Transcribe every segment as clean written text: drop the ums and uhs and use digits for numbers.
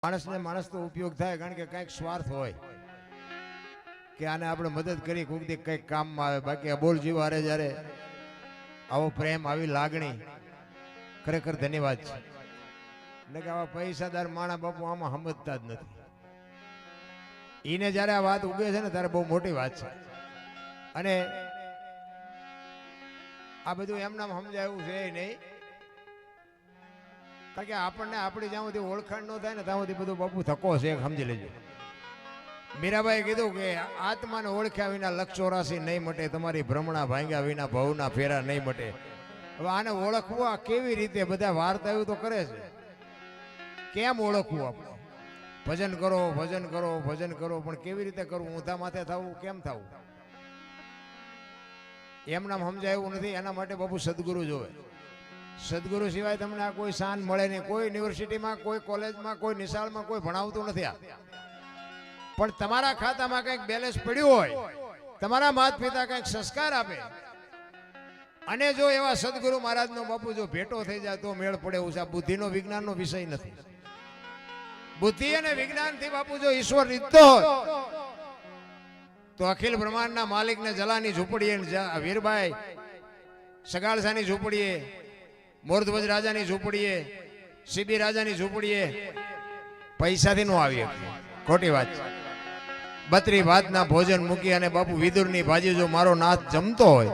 માણસને માણસ તો ઉપયોગ થાય, કારણ કે કંઈક સ્વાર્થ હોય કે આને આપણે મદદ કરી કોઈક દી કંઈક કામમાં આવે. બાકી અબોલ જીવ હારે જ્યારે આવો પ્રેમ, આવી લાગણી, ખરેખર ધન્યવાદ છે. એટલે કે આવા પૈસાદાર માણા બાપુ આમાં સમજતા જ નથી. એને જ્યારે આ વાત ઉગે છે ને ત્યારે બહુ મોટી વાત છે. અને આ બધું એમ નામ સમજાય એવું છે નહીં, કારણ કે આપણને આપણી જ્યાં સુધી ઓળખાણ ન થાય ને ત્યાં સુધી બધું બાપુ ધક્કો છે, સમજી લેજો. મીરાબાઈએ કીધું કે આત્માને ઓળખ્યા વિના લક્ષ 84 નહીં મટે, તમારી ભ્રમણા ભાંગ્યા વિના ભવના ફેરા નહીં મટે. હવે આને ઓળખવું આ કેવી રીતે? બધા વાર્તા એવું તો કરે છે, કેમ ઓળખવું? આપણે ભજન કરો, ભજન કરો, ભજન કરો, પણ કેવી રીતે કરવું? ઊંધા માથે થવું, કેમ થવું? એમ નામ સમજાય એવું નથી. એના માટે બાપુ સદગુરુ જોવે. સદગુરુ સિવાય તમને આ કોઈ શાન મળે નહીં. કોઈ યુનિવર્સિટીમાં, કોઈ કોલેજમાં, કોઈ નિશાળમાં કોઈ ભણાવતું નથી આ. પણ તમારા ખાતામાં કંઈક બેલેન્સ પડ્યું હોય, તમારા માતા પિતા કંઈક સંસ્કાર આપે, અને જો એવા સદગુરુ મહારાજનો બાપુ જો ભેટો થઈ જાય તો મેળ પડે એવું છે. બુદ્ધિનો, વિજ્ઞાનનો વિષય નથી. બુદ્ધિ અને વિજ્ઞાનથી બાપુ જો ઈશ્વર રીતતો હોય તો અખિલ બ્રહ્માંડના માલિકને જલાની ઝૂંપડીએ, વીરબાઈ સગાળસાની ઝૂંપડીએ, મોરધ્વજ રાજાની ઝૂંપડીએ, સીબી રાજાની ઝૂંપડીએ પૈસાથી નો આવી શકે. ખોટી વાત છે. 32 ભાતના ભોજન મૂકી અને બાપુ વિદુરની ભાજી જો મારો નાથ જમતો હોય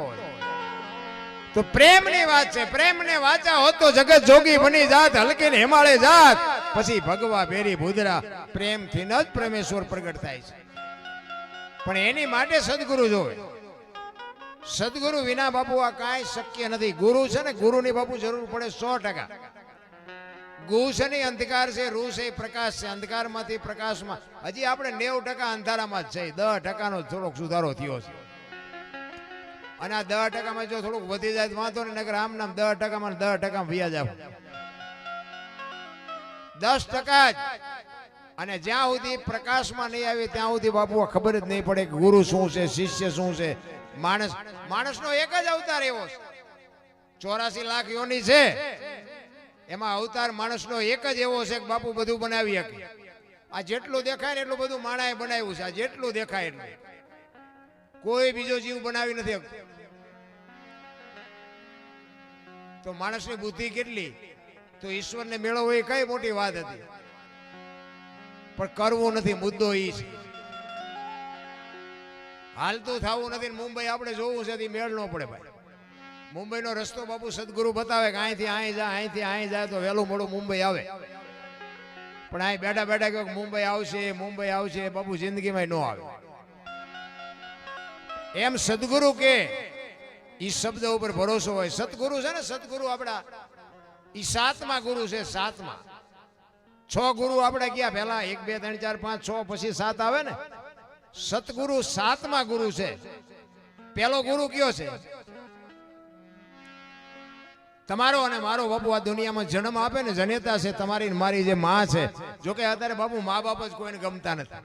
તો પ્રેમની વાત છે. પ્રેમને વાચા હોત તો જગત જોગી બની જાત, હલકીને હિમાલય જાત. પછી ભગવા બેરી ભૂદરા, પ્રેમથી ન જ પ્રેમેશ્વર પ્રગટ થાય છે. પણ એની માટે સદગુરુ જોવે. સદગુરુ વિના બાપુ આ કાંઈ શક્ય નથી. ગુરુ છે ને, ગુરુની બાપુ જરૂર પડે 100%. ગુ છે ને અંધકાર છે, રૂ છે પ્રકાશ છે. અંધકારમાંથી પ્રકાશમાં હજી આપણે 90% અંધારામાં જ છે. 10%નો થોડોક સુધારો થયો છે. અને આ 10%માં જો થોડુંક વધી જાય તો વાંધો નહીં, નકર આમ નામ 10%માં 10% વ્યા જાવ. 10% જ. અને જ્યાં સુધી પ્રકાશમાં નહીં આવે ત્યાં સુધી બાપુ ખબર જ નહીં પડે કે ગુરુ શું છે, શિષ્ય શું છે. માણસનો એક જ અવતાર એવો છે. 84 લાખ યોની છે, એમાં અવતાર માણસનો એક જ એવો છે કે બાપુ બધું બનાવી શકે. આ જેટલું દેખાય ને એટલું બધું માણાએ બનાવ્યું છે. આ જેટલું દેખાય એટલું કોઈ બીજો જીવ બનાવી નથી. તો માણસની બુદ્ધિ કેટલી? તો ઈશ્વરને મેળવવો એ કઈ મોટી વાત હતી, પણ કરવું નથી. મુદ્દો ઈ છે, હાલતું થવું નથી. મુંબઈ આપણે જોવું છે, મેળ ન પડે ભાઈ. મુંબઈનો રસ્તો બાપુ સદગુરુ બતાવે કે અહીંથી અહીં જાય, અહીંથી અહીં જાય તો વહેલું મોડું મુંબઈ આવે. પણ અહીં બેઠા બેઠા કહે મુંબઈ આવશે, મુંબઈ આવશે, બાપુ જિંદગીમાં ન આવે. એમ સદગુરુ કે ઈ શબ્દ ઉપર ભરોસો હોય. સતગુરુ છે ને, સતગુરુ આપણા ઈ 7મા ગુરુ છે. 7મા 6 ગુરુ આપણે ગયા પહેલા, 1 2 3 4 5 6 પછી 7 આવે ને. સતગુરુ 7મા ગુરુ છે. પેલો ગુરુ કયો છે? તમારો અને મારો બાપુ આ દુનિયામાં જન્મ આપે ને, જનેતા છે તમારી મારી જે માં છે. જોકે અત્યારે બાપુ મા બાપ જ કોઈને ગમતા નથી.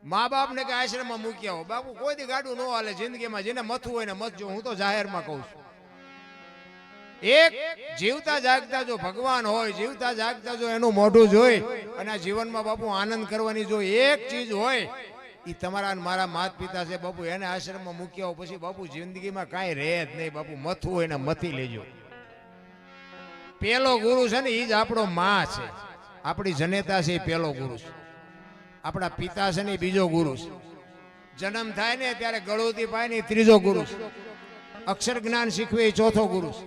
મા બાપ ને કે આશ્રમમાં મૂકી આવો. બાપુ કોઈ દી ગાડું ન હાલે જિંદગીમાં. જેને મથવું હોય ને મથજો. હું તો જાહેરમાં કહું છું, એક જીવતા જાગતા જો ભગવાન હોય, જીવતા જાગતા જો એનું મોઢું જોઈ અને આ જીવનમાં બાપુ આનંદ કરવાની જો એક ચીજ હોય, એ તમારા મારા માતા પિતા છે બાપુ. એને આશ્રમમાં મૂકી આવો. પછી બાપુ જિંદગીમાં કાંઈ રહે જ નહીં. બાપુ મથવું હોય ને મથી લેજો. પેલો ગુરુ છે ને એ જ આપણો માં છે, આપણી જનેતા છે. એ પેલો ગુરુ છે. આપણા પિતા છે ને બીજો ગુરુ છે. જન્મ થાય ને ત્યારે ગળોથી પાય ને 3જો ગુરુ છે. અક્ષર જ્ઞાન શીખવે એ 4થો ગુરુ છે.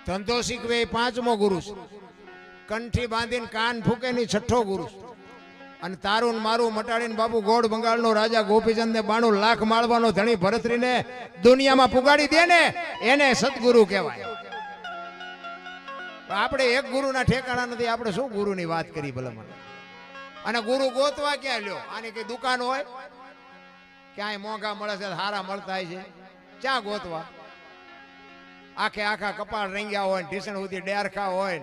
ધંધો શીખવે એ 5મો ગુરુ છે. કંઠી બાંધીને કાન ફૂકે ને 6થો ગુરુ છે. અને તારું મારું મટાડીને બાપુ ગોળ બંગાળનો રાજા ગોપીચંદ ને 92 લાખ માળવાનો ધણી ભરતરીને દુનિયામાં પુગાડી દે ને, એને સદગુરુ કહેવાય. આપણે એક ગુરુના ઠેકાણા નથી. આપણે શું ગુરુની વાત કરી ભલામણ? અને ગુરુ ગોતવા ક્યાં લ્યો? આની કઈ દુકાન હોય? ક્યાંય મોંઘા મળે છે, સારા મળતા છે, ક્યાં ગોતવા? આખે આખા કપાળ રંગ્યા હોય, ઢીસણ સુધી ડેરખા હોય,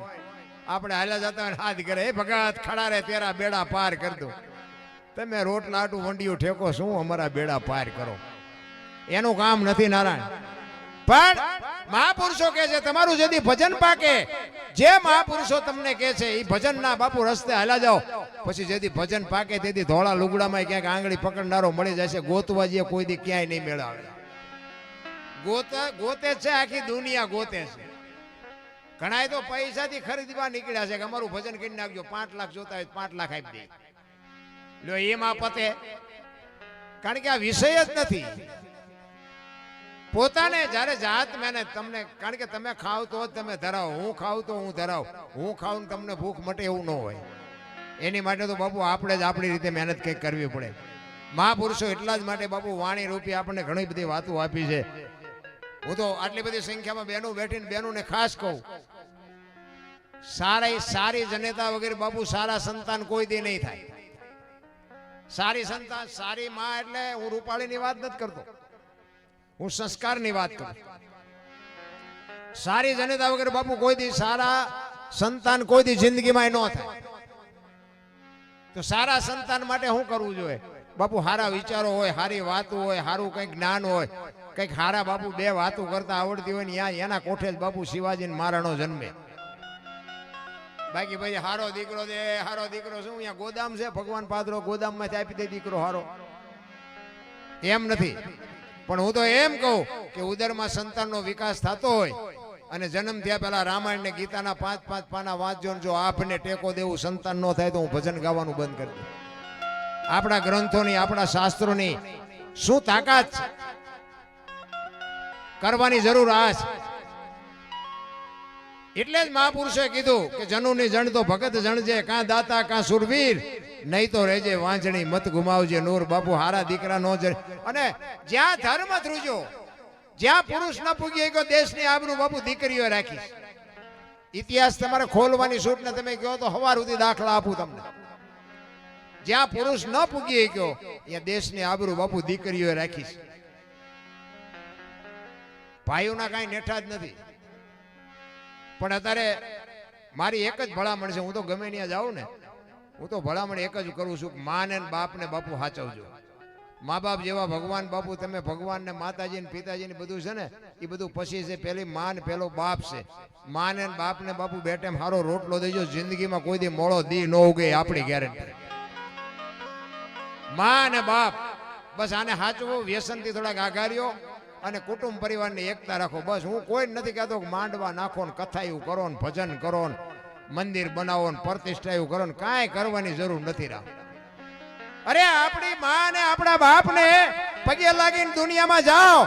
આપણે હાલ્યા જતા હોય હાથ કરે, હે ભગત ખડા રે તેરા બેડા પાર કર દો. તમે રોટલા આટું વંડિયું ઠેકો, શું અમારા બેડા પાર કરો? એનું કામ નથી નારાયણ. પણ મહાપુરુષો કહે છે તમારું જેથી ભજન પાકે, જે મહાપુરુષો તમને કહે છે એ ભજનના બાપુ રસ્તે હાલા જાઓ, પછી જેથી ભજન પાકે તેથી ધોળા લુગડામાં ક્યાંક આંગળી પકડનારો મળી જાય છે. ગોતવા જે કોઈ દી ક્યાંય નહીં મેળાવે. ગોતે છે, આખી દુનિયા ગોતે છે. ઘણા તો પૈસાથી ખરીદવા નીકળ્યા છે કે અમારું ભજન કરી નાખજો, 5 લાખ જોતા હોય 5 લાખ આપી દે. લો એમાં પતે, કારણ કે આ વિષય જ નથી. પોતાને જ્યારે જાત મહેનત તમને, કારણ કે તમે ખાવ તો જ તમે ધરાવો, હું ખાવ તો હું ધરાવ, હું ખાવ ને તમને ભૂખ મટે એવું ન હોય. એની માટે તો બાપુ આપણે જ આપણી રીતે મહેનત કંઈક કરવી પડે. મહાપુરુષો એટલા જ માટે બાપુ વાણી રૂપી આપણને ઘણી બધી વાતો આપી છે. હું તો આટલી બધી સંખ્યામાં બહેનો બેઠીને બહેનોને ખાસ કહું, સારી જનેતા વગેરે બાપુ સારા સંતાન કોઈ દી નહીં થાય. સારી સંતાન, સારી માં એટલે હું રૂપાળીની વાત નથી કરતો, હું સંસ્કારની વાત કરું. સારી જનેતા વગેરે બાપુ કોઈ દી સારા સંતાન કોઈ દી જિંદગીમાં ન થાય. તો સારા સંતાન માટે શું કરવું જોઈએ બાપુ? સારા વિચારો હોય, સારી વાતો હોય, સારું કંઈક જ્ઞાન હોય, કંઈક સારા બાપુ 2 વાતો કરતા આવડતી હોય ને એના કોઠે જ બાપુ શિવાજી મહારાણો જન્મે. બાકી ભાઈ હારો દીકરો દે, હારો દીકરો શું અહીંયા ગોદામ છે, ભગવાન પાદરો ગોદામમાંથી આપી દે દીકરો હારો, એમ નથી. પણ હું તો એમ કહું કે ઉદરમાં સંતાનનો વિકાસ થતો હોય અને જન્મ થયા પહેલા રામાયણ ને ગીતાના 5-5 પાના વાંચજો, જો આપને ટેકો દેવું સંતાન ન થાય તો હું ભજન ગાવાનું બંધ કરી દઉં. આપણા ગ્રંથોની, આપણા શાસ્ત્રોની શું તાકાત છે, કરવાની જરૂર આ છે. એટલે જ મહાપુરુષે કીધું કે જનુની જણ તો ભગત જણજે, કાં દાતા કાં સુરવીર, નહીં તો રહેજે વાંચણી મત ગુમાવજે નૂર. બાપુ હારા દીકરા નો જણ. અને જ્યાં ધર્મ ધ્રુજો, જ્યાં પુરુષ ન પૂગી ગયો દેશની આબરૂ બાપુ દીકરીઓ રાખી. ઇતિહાસ તમારે ખોલવાની છૂટ ને તમે કહો તો હવાર સુધી દાખલા આપું તમને. જ્યાં પુરુષ ન પૂગી ગયો ત્યાં દેશની આબરૂ બાપુ દીકરીઓ રાખી. ભાઈઓના કાંઈ નેઠા જ નથી. પણ અત્યારે મારી એક જ ભલામણ છે, હું તો ગમે ત્યાં જાઉં ને, હું તો ભલામણ એક જ કરું છું કે મા ને બાપ ને બાપુ સાચવજો. મા બાપ જેવા ભગવાન બાપુ, તમે ભગવાન ને માતાજી ને પિતાજી ને બધું છે ને એ બધું પછી છે. પેલી મા ને પેલો બાપ છે. મા ને બાપ ને બાપુ બેટેમ સારો રોટલો દેજો, જિંદગીમાં કોઈ દી મોળો દી ન ઉગે, આપણી ગેરંટી. મા ને બાપ બસ આને સાચવો, વ્યસનથી થોડાક આઘાર્યો અને કુટુંબ પરિવારની એકતા રાખો. બસ હું કોઈ નથી કહેતો કે માંડવા નાખો ને કથાયું કરો ને ભજન કરો ને મંદિર બનાવો ને પ્રતિષ્ઠાયું કરો ને, કાંઈ કરવાની જરૂર નથી. રાખ અરે આપણી માં ને આપણા બાપ ને પગે લાગીને દુનિયામાં જાઓ.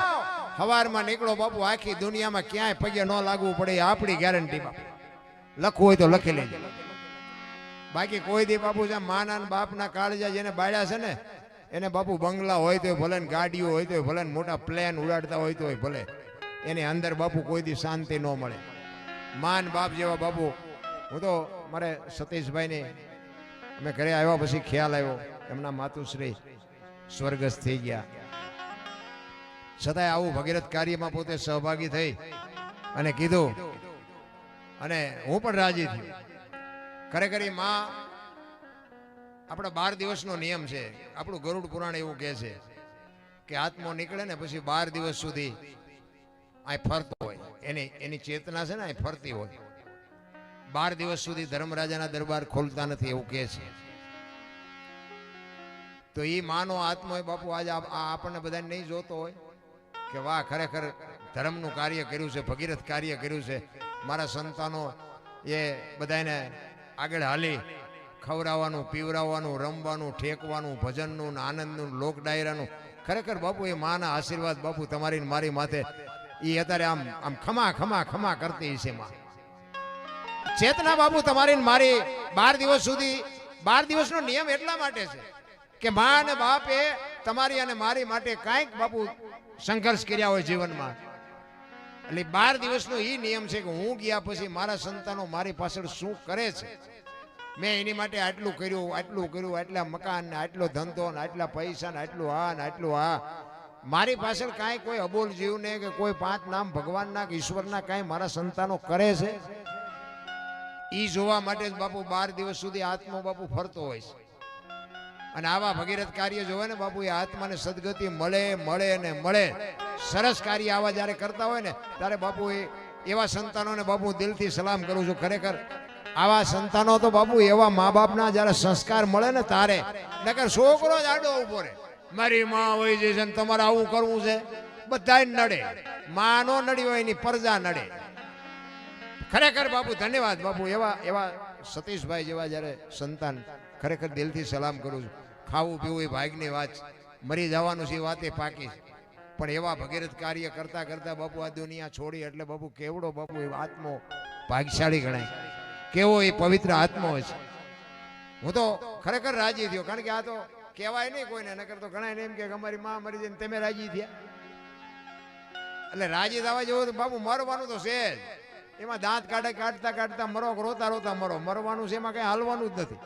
સવારમાં નીકળો બાપુ, આખી દુનિયામાં ક્યાંય પગે ન લાગવું પડે, આપણી ગેરંટી. બાપુ લખવું હોય તો લખી લેજો. બાકી કોઈ દી બાપુ છે માના બાપના કાળજા જેને બાળ્યા છે ને એને બાપુ બંગલા હોય તો ભલે, ગાડીઓ હોય તો ભલે, મોટા પ્લેન ઉડાડતા હોય તો ભલે, એની અંદર બાપુ કોઈ દી શાંતિ ન મળે. માન બાપ જેવા બાપુ, હું તો મારે સતીશભાઈને અમે ઘરે આવ્યા પછી ખ્યાલ આવ્યો એમના માતુશ્રી સ્વર્ગસ્થ થઈ ગયા, છતાંય આવું ભગીરથ કાર્યમાં પોતે સહભાગી થઈ અને કીધું, અને હું પણ રાજી થયો. ખરેખર માં આપણા 12 દિવસનો નિયમ છે. આપણું ગરુડ પુરાણ એવું કહે છે કે આત્મો નીકળે ને પછી 12 દિવસ સુધી આ ફરતો હોય, એની ચેતના છે ને આ ફરતી હોય. 12 દિવસ સુધી ધર્મરાજાના દરબાર ખોલતા નથી એવું કહે છે. તો એ માનો આત્મો બાપુ આજે આપણને બધાને નહીં જોતો હોય કે વાહ ખરેખર ધર્મનું કાર્ય કર્યું છે, ભગીરથ કાર્ય કર્યું છે. મારા સંતાનો એ બધાને આગળ હાલી ખવડાવવાનું, પીવડાવવાનું, રમવાનું, ઠેકવાનું, ભજનનું, આનંદનું, લોક ડાયરાનું. ખરેખર બાપુ એ માના આશીર્વાદ બાપુ તમારી મારી માથે એ અત્યારે આમ ખમા ખમા ખમા કરતી છે. માં ચેતના બાપુ તમારી મારી 12 દિવસ સુધી, 12 દિવસનો નિયમ એટલા માટે છે કે મા અને બાપ એ તમારી અને મારી માટે કાંઈક બાપુ સંઘર્ષ કર્યા હોય જીવનમાં. એટલે 12 દિવસનો એ નિયમ છે કે હું ગયા પછી મારા સંતાનો મારી પાછળ શું કરે છે. મેં એની માટે આટલું કર્યું, આટલા મકાન ને આટલો ધંધો ને આટલા પૈસા ને આટલું આ ને આટલું આ. મારી પાછળ કાંઈ કોઈ અબોલ જીવને કે કોઈ 5 નામ ભગવાનના કે ઈશ્વરના કાંઈ મારા સંતાનો કરે છે એ જોવા માટે જ બાપુ 12 દિવસ સુધી આત્મો બાપુ ફરતો હોય છે. અને આવા ભગીરથ કાર્ય જોવે ને બાપુ, એ આત્માને સદગતિ મળે મળે ને મળે. સરસ કાર્ય આવા જ્યારે કરતા હોય ને ત્યારે બાપુ એવા સંતાનોને બાપુ દિલથી સલામ કરું છું. ખરેખર આવા સંતાનો તો બાપુ એવા મા બાપના જ્યારે સંસ્કાર મળે ને તારે, નકર છોકરો જ આડો ઉભો રહે. મારી માં હોય છે ને તમારે આવું કરવું છે, બધા નડે. માં નો નડી હોય એની પ્રજા નડે. ખરેખર બાપુ ધન્યવાદ બાપુ. એવા સતીશભાઈ જેવા જ્યારે સંતાન, ખરેખર દિલથી સલામ કરું છું. ખાવું પીવું એ ભાગની વાત, મરી જવાનું છે એ વાતે પાકી, પણ એવા ભગીરથ કાર્ય કરતા કરતા બાપુ આ દુનિયા છોડી એટલે બાપુ કેવડો બાપુ એ આત્મો ભાગ્યશાળી ગણાય, કેવો એ પવિત્ર આત્મો છે. હું તો ખરેખર રાજી થયો, કારણ કે આ તો કહેવાય નહીં કોઈને, નકર તો ઘણા એમ કે અમારી માં મરી જાય તમે રાજી થયા. એટલે રાજી થવા જેવું તો બાપુ મરવાનું તો છે જ. એમાં દાંત કાઢતા કાઢતા મરો, રોતા રોતા મરો. મરવાનું છે, એમાં કઈ હાલવાનું જ નથી.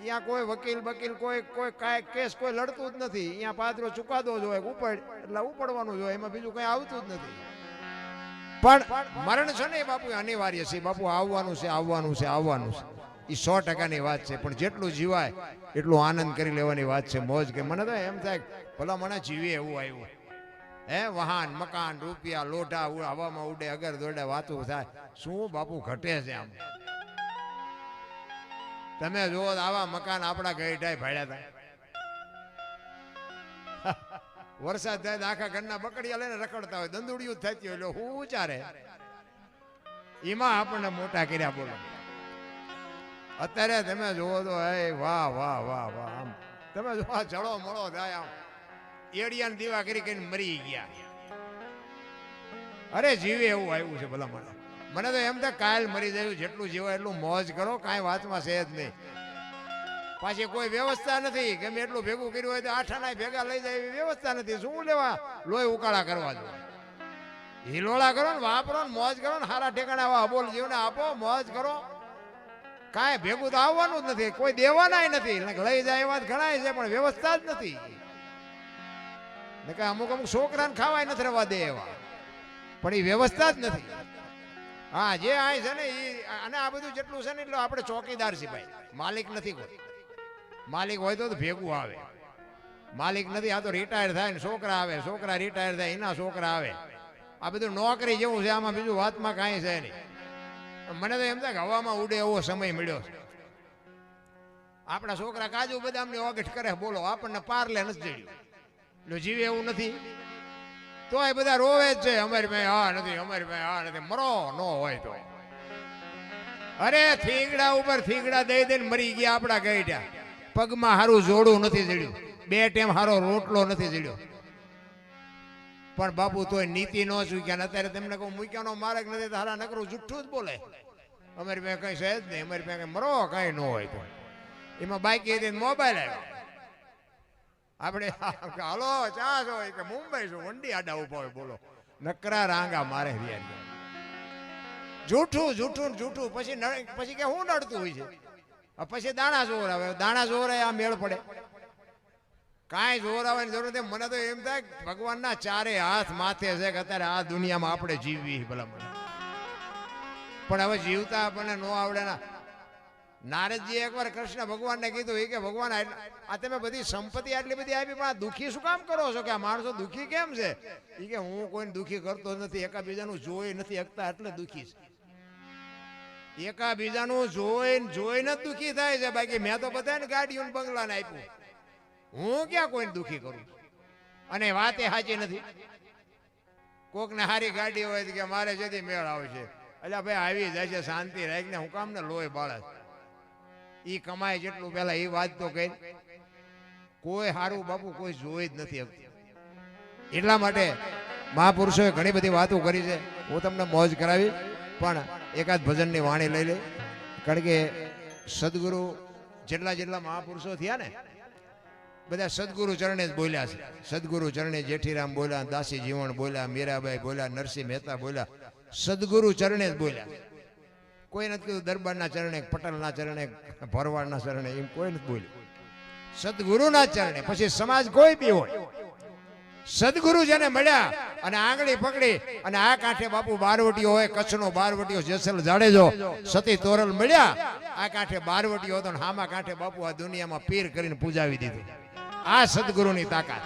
અહીંયા કોઈ વકીલ બકીલ કોઈ કાંઈ કેસ કોઈ લડતું જ નથી. અહીંયા પાદરો ચુકાદો જ હોય, ઉપડ એટલે ઉપડવાનું જ હોય, એમાં બીજું કઈ આવતું જ નથી. પણ મરણ છે ને એ બાપુ અનિવાર્ય છે બાપુ. આવવાનું છે આવવાનું છે આવવાનું છે, એ 100%ની વાત છે. પણ જેટલું જીવાય એટલું આનંદ કરી લેવાની વાત છે, મોજ કે. મને તો એમ થાય ભલા મને જીવે એવું આવ્યું. હે વાહન મકાન રૂપિયા લોઢા હવામાં ઉડે, અગર દોડે, વાતું થાય. શું બાપુ ઘટે છે આમ? તમે જુઓ આવા મકાન આપણા ગઈઢાય ભાડ્યા હતા. વરસાદ થાય આખા ઘરના બકડિયા લઈને રખડતા હોય, દંદુડિયું થતી હોય, એટલે હું ચારે એમાં આપણને મોટા કર્યા. બોલો અત્યારે તમે જુઓ તો વાહ વાહ વાહ વાહ. આમ તમે જો જળો મળો થાય, આમ એડિયાને દીવા કરી કરીને મરી ગયા. અરે જીવે એવું આવ્યું છે ભલા મને. મને તો એમ થાય કાલ મરી જાય, જેટલું જીવાય એટલું મોજ કરો, કાંઈ વાતમાં છે જ નહીં. પાછી કોઈ વ્યવસ્થા નથી, ગમે એટલું ભેગું કર્યું હોય તો આઠાના ભેગા લઈ જાય એવી વ્યવસ્થા નથી. શું લેવા લોહી ઉકાળા કરવા દો? હિલોળા કરો ને, વાપરો ને, મોજ કરો ને, સારા ઠેકાણા આવા અબોલ જીવને આપો, મોજ કરો. કાંઈ ભેગું તો આવવાનું જ નથી, કોઈ દેવાના નથી. લઈ જાય એવા ઘણા છે, પણ વ્યવસ્થા જ નથી. અમુક અમુક છોકરાને ખાવાય નથી રવા દે એવા, પણ એ વ્યવસ્થા જ નથી. હા જે આ છે ને એ, અને આ બધું જેટલું છે ને એટલું આપણે ચોકીદાર છે ભાઈ, માલિક નથી કોઈ. માલિક હોય તો ભેગું આવે, માલિક નથી. આ તો રિટાયર થાય ને છોકરા આવે, છોકરા રિટાયર થાય એના છોકરા આવે. આ બધું નોકરી જેવું છે, આમાં બીજું વાતમાં કાંઈ છે નહીં. મને તો એમ થાય કે હવામાં ઉડે એવો સમય મળ્યો છે. આપણા છોકરા કાજુ બદામની ઓગઠ કરે, બોલો આપણને પારલે નથી જડ્યું. જીવે એવું નથી તો એ બધા રોવે જ છે, અમારી પાસે આ નથી, અમારી પાસે આ નથી. મરો નો હોય તો. અરે થીગડા ઉપર થીગડા દઈ દઈને મરી ગયા આપણા ગઈઢા. પગમાં સારું જોડું નથી જડ્યું, 2 ટાઈમ સારો રોટલો નથી જડ્યો, પણ બાપુ તોય નીતિ નો ચૂક્યા. અત્યારે તમને કહું મૂક્યાનો માર્ગ નથી, તારા નકરું જુઠ્ઠું જ બોલે. અમારી પાસે કઈ છે જ નહીં, અમારી પાસે મરો કઈ ન હોય તો. એમાં બાઈક મોબાઈલ આવ્યો, આપણે હાલો ચા છો કે મુંબઈ છો, વંડી આડા ઉભા હોય. બોલો નકરા રાંગા મારે જૂઠું જૂઠું જૂઠું. પછી કે હું નડતું હોય છે? પછી દાણા જોર આવે, દાણા જોર આ મેળ પડે. કાંઈ જોર આવવાની જરૂર નથી. મને તો એમ થાય ભગવાનના 4 હાથ માથે છે કે અત્યારે આ દુનિયામાં આપણે જીવવી ભલા મને. પણ હવે જીવતા આપણને ન આવડે ના. નારદજી એકવાર કૃષ્ણ ભગવાનને કીધું કે ભગવાન આ તમે બધી સંપત્તિ આટલી બધી આપી, પણ આ દુઃખી શું કામ કરો છો? કે આ માણસો દુઃખી કેમ છે? એ કે હું કોઈને દુઃખી કરતો નથી, એકાબીજાનું જોઈ નથી શકતા એટલે દુઃખી છે. એકાબીજાનું જોઈને જ દુઃખી થાય છે. બાકી મેં તો બધાને ગાડીઓ બંગલાને આપ્યું, હું ક્યાં કોઈને દુઃખી કરું? અને વાત એ સાચી નથી. કોકને સારી ગાડી હોય કે મારે જેથી મેળ આવશે, એટલે ભાઈ આવી જાય છે, શાંતિ રાખીને હું કામ ને લોહી બાળે. ઈ કમાય જેટલું પેલા એ વાત તો કહી. કોઈ સારું બાપુ કોઈ જોઈ જ નથી. એટલા માટે મહાપુરુષોએ ઘણી બધી વાતો કરી છે. હું તમને મોજ કરાવી, પણ એકાદ ભજનની વાણી લઈ લે. કારણ કે સદગુરુ જેટલા મહાપુરુષો થયા ને બધા સદગુરુ ચરણે જ બોલ્યા છે. સદગુરુ ચરણે જેઠીરામ બોલ્યા, દાસી જીવણ બોલ્યા, મીરાબાઈ બોલ્યા, નરસિંહ મહેતા બોલ્યા. સદગુરુ ચરણે જ બોલ્યા. કોઈ નથી કીધું દરબારના ચરણે, પટેલના ચરણે, ભરવાડના ચરણે, એમ કોઈ નથી બોલ્યું. સદગુરુના ચરણે. પછી સમાજ કોઈ બી હોય, સદગુરુ જેને મળ્યા અને આંગળી પકડી અને આ કાંઠે બાપુ બારવટીયો હોય, કચ્છનો બારવટીયો જેસલ જાડેજો સતી તોરલ મળ્યા, આ કાંઠે બારવટીયો હતો ને હામા કાંઠે બાપુ આ દુનિયામાં પીર કરીને પૂજાવી દીધું. આ સદગુરુની તાકાત.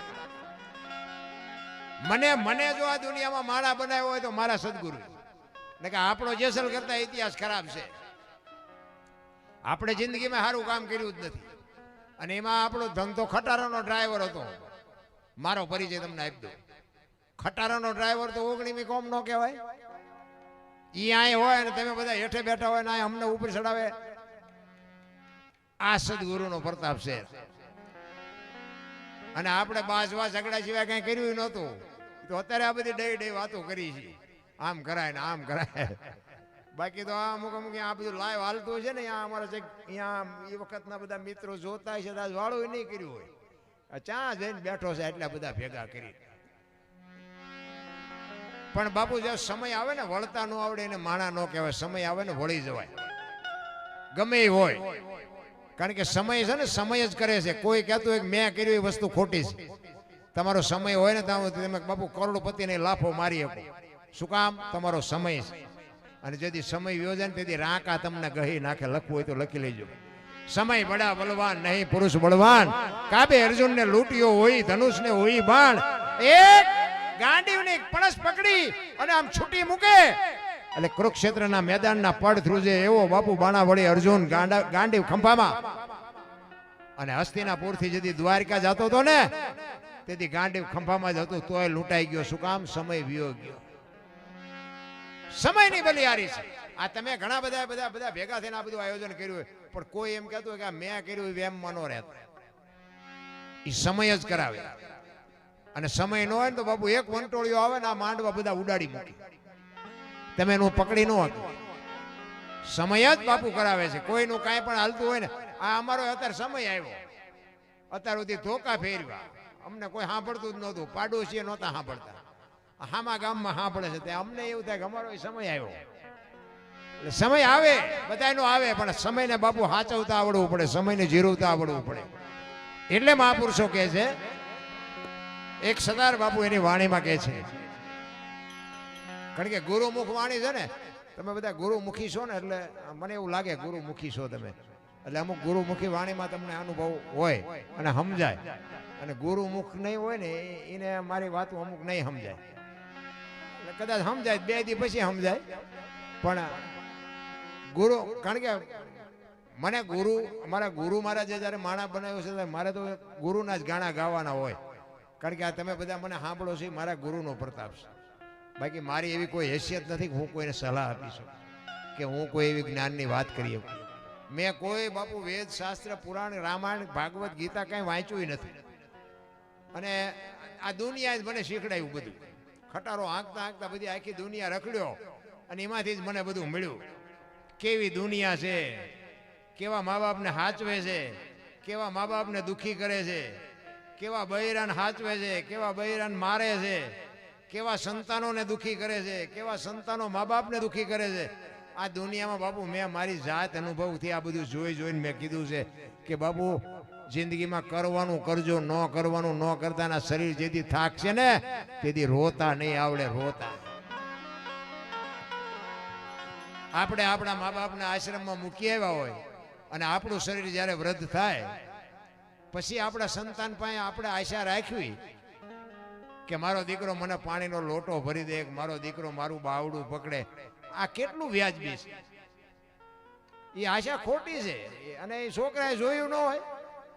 મને જો આ દુનિયામાં માળા બનાવ્યો હોય તો મારા સદગુરુ. એટલે કે આપણો જેસલ કરતા ઇતિહાસ ખરાબ છે. આપણે જિંદગીમાં સારું કામ કર્યું જ નથી. અને એમાં આપણો ધંધો ખટારાનો ડ્રાઈવર હતો. મારો પરિચય તમને આપી દઉં. ખટારાનો ડ્રાઈવર તો 19મી કોમ નો કહેવાય. ઈ અહીં હોય અને તમે બધા હેઠે બેઠા હોય ને અમને ઉપર ચડાવે. આ સદગુરુનો પ્રતાપ છે. અને આપણે બાજવા ઝઘડા સિવાય કઈ કર્યું નહોતું. તો અત્યારે આ બધી ડઈ વાતો કરી છે. આમ કરાય ને આમ કરાય. બાકી તો આ અમુક આ બધું લાઈવ હાલતું છે ને અમારા અહીંયા એ વખતના બધા મિત્રો જોતા છે વાળું નહીં કર્યું હોય. ચા જઈને બેઠો છે એટલા બધા ભેગા કરી. પણ બાપુ જે સમય આવે ને વળતા ન આવડે એને માણા ન કહેવાય. સમય આવે ને વળી જવાય ગમે એ હોય. કારણ કે સમય છે ને સમય જ કરે છે. કોઈ કહેતું હોય કે મેં કર્યું એ વસ્તુ ખોટી છે. તમારો સમય હોય ને તમે બાપુ કરોડપતિને લાફો મારી શકો. શું કામ? તમારો સમય છે. અને જેથી સમય યોજન તેથી રાંકા તમને ગહી નાખે. લખવું હોય તો લખી લેજો. સમય બડા બલવાન નહીં પુરુષ બળવાન. કાબે અર્જુનને લૂંટ્યો હોય ધનુષ ને હોય બાણ. એક ગાંડીવની પણસ પકડી અને આમ છૂટી મૂકે એટલે કુરુક્ષેત્રના મેદાનના પડ ધ્રુજે એવો બાપુ બાણા વળી અર્જુન ગાંડીવ ખંભામાં. અને હસ્તિનાપુર થી જેથી દ્વારકા જતો હતો ને તેથી ગાંડીવ ખંભામાં જ હતો તોય લૂંટાઈ ગયો. શું કામ? સમય વિયો ગયો. સમયની બલિહારી છે. આ તમે ઘણા બધા ભેગા થઈને આ બધું આયોજન કર્યું હોય પણ કોઈ એમ કહેતું હોય કે મેં કર્યું એમ મનો રહેતો. એ સમય જ કરાવે. અને સમય ન હોય ને તો બાપુ એક વંટોળિયો આવે ને આ માંડવા બધા ઉડાડી મૂકી. તમે એનું પકડી ન હતું. સમય જ બાપુ કરાવે છે. કોઈનું કાંઈ પણ હાલતું હોય ને આ અમારો અત્યારે સમય આવ્યો. અત્યાર સુધી ધોકા ફેરવા અમને કોઈ સાંભળતું જ નહોતું. પાડોશીએ નહોતા સાંભળતા. હામા ગામમાં સાંભળે છે. અમને એવું થાય કે અમારો સમય આવ્યો. એટલે સમય આવે બધાનો આવે પણ સમયને બાપુ સાચવતા આવડવું પડે. સમયને જીરવતા આવડવું પડે. એટલે મહાપુરુષો કહે છે. એક સરદાર બાપુ એની વાણીમાં કહે છે. કારણ કે ગુરુમુખ વાણી છે ને તમે બધા ગુરુમુખી છો ને એટલે મને એવું લાગે ગુરુમુખી છો તમે. એટલે અમુક ગુરુમુખી વાણીમાં તમને અનુભવ હોય અને સમજાય. અને ગુરુમુખ નહીં હોય ને એને મારી વાતો અમુક નહીં સમજાય. એટલે કદાચ સમજાય 2 દી પછી સમજાય. પણ ગુરુ કારણ કે મને ગુરુ અમારા ગુરુ મહારાજ જયારે માણા બનાવ્યો છે મારે તો ગુરુના જ ગાણા ગાવાના હોય. કારણ કે આ તમે બધા મને સાંભળો છો મારા ગુરુનો પ્રતાપ છે. બાકી મારી એવી કોઈ હેસિયત નથી કે હું કોઈને સલાહ આપી શકું કે હું કોઈ એવી જ્ઞાનની વાત કરી શકું. મેં કોઈ બાપુ વેદ શાસ્ત્ર પુરાણ રામાયણ ભાગવત ગીતા કાંઈ વાંચ્યું નથી. અને આ દુનિયા જ મને શીખડાયું બધું. ખટારો આંકતા આંકતા બધી આખી દુનિયા રખડ્યો અને એમાંથી જ મને બધું મળ્યું. કેવી દુનિયા છે, કેવા મા બાપને હાચવે છે, કેવા મા બાપને દુઃખી કરે છે, કેવા બૈરાન હાચવે છે, કેવા બૈરાન મારે છે, કેવા સંતાનોને દુઃખી કરે છે, કેવા સંતાનો મા બાપને દુઃખી કરે છે. આ દુનિયામાં બાપુ મેં મારી જાત અનુભવથી આ બધું જોઈને મેં કીધું છે કે બાપુ જિંદગીમાં કરવાનું કરજો, ન કરવાનું ન કરતાના શરીર જેથી થાકશે ને તેથી રોતા નહીં આવડે. રોતા આપણે આપણા મા બાપના આશ્રમમાં મૂકી આવ્યા હોય અને આપણું શરીર જ્યારે વૃદ્ધ થાય પછી આપણા સંતાન પાસે આપણે આશા રાખવી કે મારો દીકરો મને પાણીનો લોટો ભરી દે, મારો દીકરો મારું બાવડું પકડે. આ કેટલું વ્યાજબી છે. એ આશા ખોટી છે. અને એ છોકરાએ જોયું ન હોય